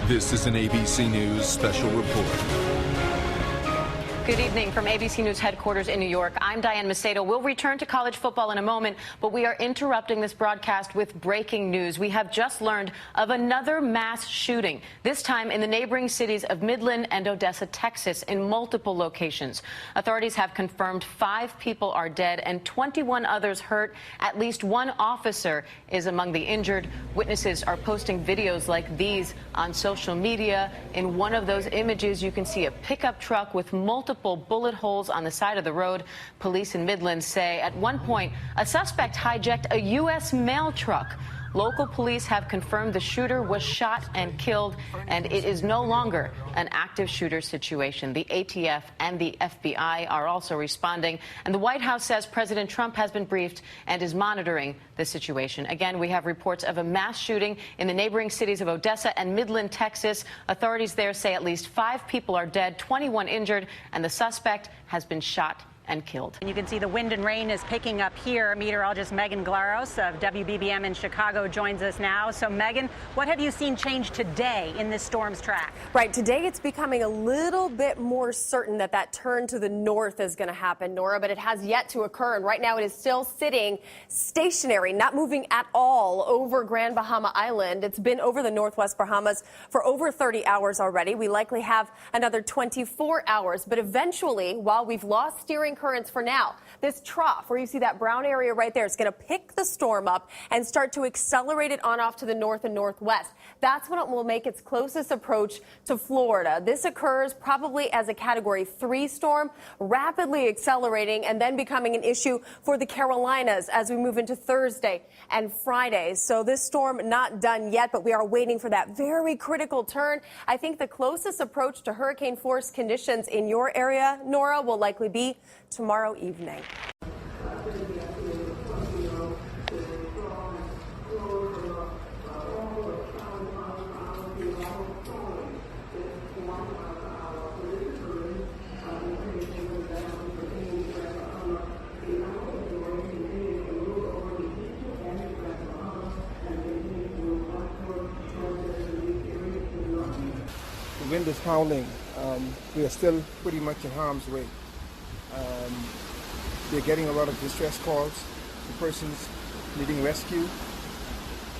This is an ABC News special report. Good evening from ABC News headquarters in New York. I'm Diane Macedo. We'll return to college football in a moment, but we are interrupting this broadcast with breaking news. We have just learned of another mass shooting, this time in the neighboring cities of Midland and Odessa, Texas, in multiple locations. Authorities have confirmed 5 people are dead and 21 others hurt. At least one officer is among the injured. Witnesses are posting videos like these on social media. In one of those images, you can see a pickup truck with multiple bullet holes on the side of the road. Police in Midland say at one point a suspect hijacked a U.S. mail truck. Local police have confirmed the shooter was shot and killed, and it is no longer an active shooter situation. The ATF and the FBI are also responding, and the White House says President Trump has been briefed and is monitoring the situation. Again, we have reports of a mass shooting in the neighboring cities of Odessa and Midland, Texas. Authorities there say at least 5 people are dead, 21 injured, and the suspect has been shot and killed. And you can see the wind and rain is picking up here. Meteorologist Megan Glaros of WBBM in Chicago joins us now. So, Megan, what have you seen change today in this storm's track? Right. Today it's becoming a little bit more certain that that turn to the north is going to happen, Nora, but it has yet to occur. And right now it is still sitting stationary, not moving at all over Grand Bahama Island. It's been over the Northwest Bahamas for over 30 hours already. We likely have another 24 hours. But eventually, while we've lost steering currents for now, this trough where you see that brown area right there is going to pick the storm up and start to accelerate it on off to the north and northwest. That's when it will make its closest approach to Florida. This occurs probably as a Category 3 storm, rapidly accelerating and then becoming an issue for the Carolinas as we move into Thursday and Friday. So this storm not done yet, but we are waiting for that very critical turn. I think the closest approach to hurricane force conditions in your area, Nora, will likely be tomorrow evening. The wind is howling. We are still pretty much in harm's way. We're getting a lot of distress calls for persons needing rescue,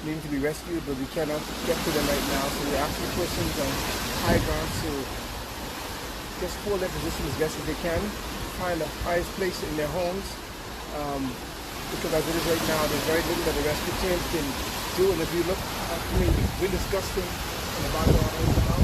needing to be rescued, but we cannot get to them right now. So we're asking persons on high ground to just hold their position as best as they can, find the highest place in their homes, because as it is right now, there's very little that the rescue teams can do. And if you look, the wind is gusting in the background right now.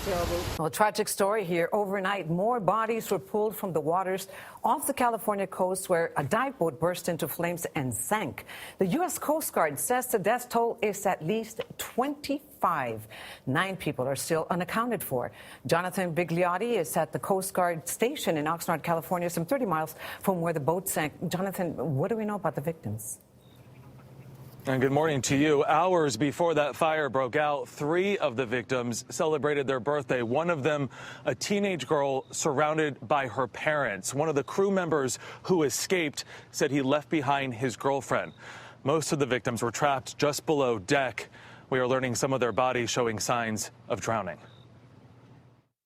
Terrible. Well, a tragic story here. Overnight, more bodies were pulled from the waters off the California coast where a dive boat burst into flames and sank. The U.S. Coast Guard says the death toll is at least 25. 9 people are still unaccounted for. Jonathan Bigliotti is at the Coast Guard station in Oxnard, California, some 30 miles from where the boat sank. Jonathan, what do we know about the victims? And good morning to you. Hours before that fire broke out, 3 of the victims celebrated their birthday. One of them, a teenage girl surrounded by her parents. One of the crew members who escaped said he left behind his girlfriend. Most of the victims were trapped just below deck. We are learning some of their bodies showing signs of drowning.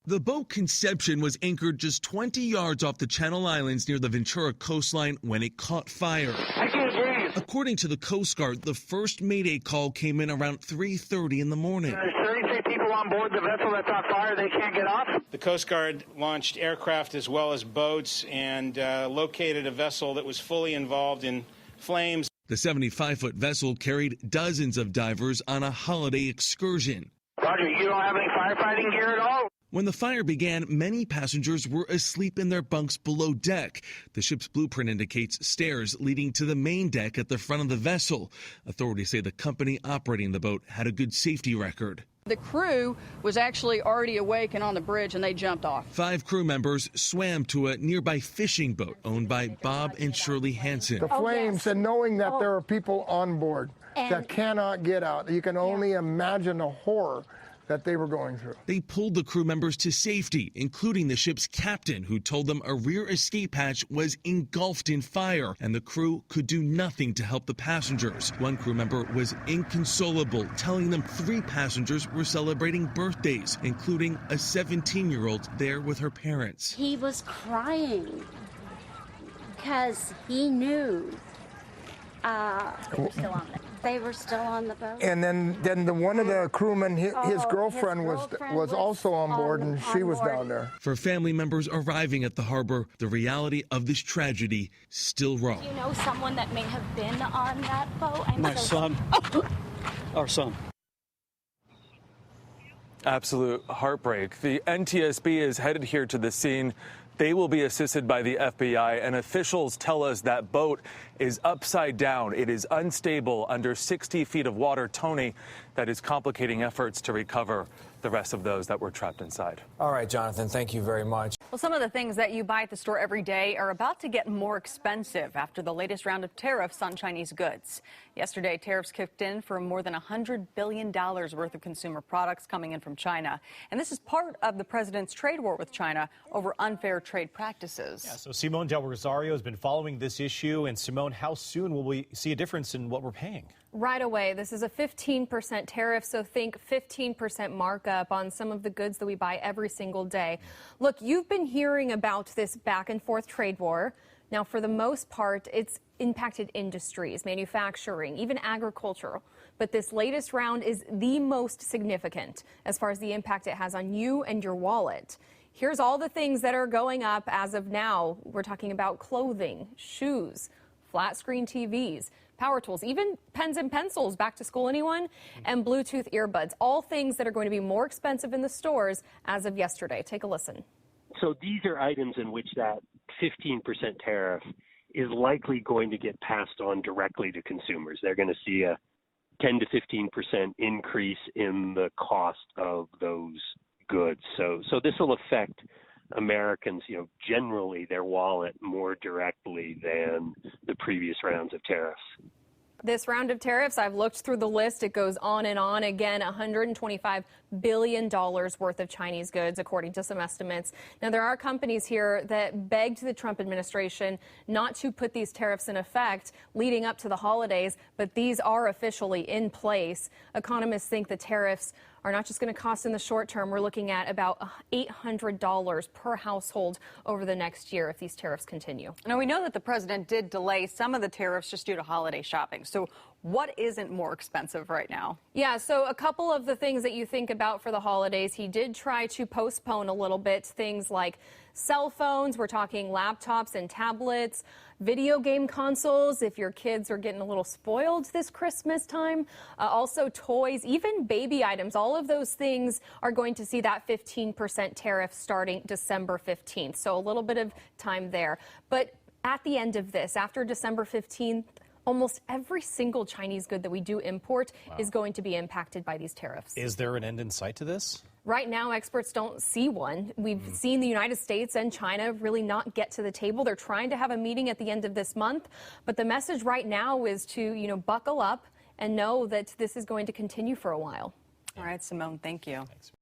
The boat Conception was anchored just 20 yards off the Channel Islands near the Ventura coastline when it caught fire. According to the Coast Guard, the first Mayday call came in around 3:30 in the morning. There's 33 people on board the vessel that's on fire. They can't get off. The Coast Guard launched aircraft as well as boats and located a vessel that was fully involved in flames. The 75-foot vessel carried dozens of divers on a holiday excursion. Roger, you don't have any firefighting gear at all? When the fire began, many passengers were asleep in their bunks below deck. The ship's blueprint indicates stairs leading to the main deck at the front of the vessel. Authorities say the company operating the boat had a good safety record. The crew was actually already awake and on the bridge, and they jumped off. 5 crew members swam to a nearby fishing boat owned by Bob and Shirley Hansen. The flames and knowing that there are people on board that cannot get out. You can only imagine the horror that they were going through. They pulled the crew members to safety, including the ship's captain, who told them a rear escape hatch was engulfed in fire and the crew could do nothing to help the passengers. One crew member was inconsolable, telling them 3 passengers were celebrating birthdays, including a 17-year-old there with her parents. He was crying because he knew they were still on the boat. And then one of the crewmen, his girlfriend was also on board, and she was down there. For family members arriving at the harbor, the reality of this tragedy still raw. Do you know someone that may have been on that boat? My son. Our son. Absolute heartbreak. The NTSB is headed here to the scene. They will be assisted by the FBI, and officials tell us that boat is upside down. It is unstable under 60 feet of water. Tony, that is complicating efforts to recover the rest of those that were trapped inside. All right, Jonathan, thank you very much. Well, some of the things that you buy at the store every day are about to get more expensive after the latest round of tariffs on Chinese goods. Yesterday, tariffs kicked in for more than $100 billion worth of consumer products coming in from China. And this is part of the president's trade war with China over unfair trade practices. Yeah, so Simone Del Rosario has been following this issue. And Simone, how soon will we see a difference in what we're paying? Right away. This is a 15% tariff, so think 15% markup on some of the goods that we buy every single day. Look, you've been hearing about this back and forth trade war. Now, for the most part, it's impacted industries, manufacturing, even agricultural. But this latest round is the most significant as far as the impact it has on you and your wallet. Here's all the things that are going up as of now. We're talking about clothing, shoes, flat screen TVs, power tools, even pens and pencils, back to school anyone, and Bluetooth earbuds, all things that are going to be more expensive in the stores as of yesterday. Take a listen. So these are items in which that 15% tariff is likely going to get passed on directly to consumers. They're going to see a 10 to 15% increase in the cost of those goods. So this will affect Americans, generally their wallet more directly than the previous rounds of tariffs. This round of tariffs, I've looked through the list. It goes on and on. Again, $125 billion worth of Chinese goods, according to some estimates. Now, there are companies here that begged the Trump administration not to put these tariffs in effect leading up to the holidays, but these are officially in place. Economists think the tariffs are not just going to cost in the short term. We're looking at about $800 per household over the next year if these tariffs continue. Now, we know that the president did delay some of the tariffs just due to holiday shopping. So what isn't more expensive right now? Yeah, so a couple of the things that you think about for the holidays, he did try to postpone a little bit. Things like cell phones, we're talking laptops and tablets, video game consoles, if your kids are getting a little spoiled this Christmas time, also toys, even baby items. All of those things are going to see that 15% tariff starting December 15th. So a little bit of time there. But at the end of this, after December 15th, almost every single Chinese good that we do import is going to be impacted by these tariffs. Is there an end in sight to this? Right now, experts don't see one. We've seen the United States and China really not get to the table. They're trying to have a meeting at the end of this month. But the message right now is to, buckle up and know that this is going to continue for a while. All right, Simone, thank you. Thanks.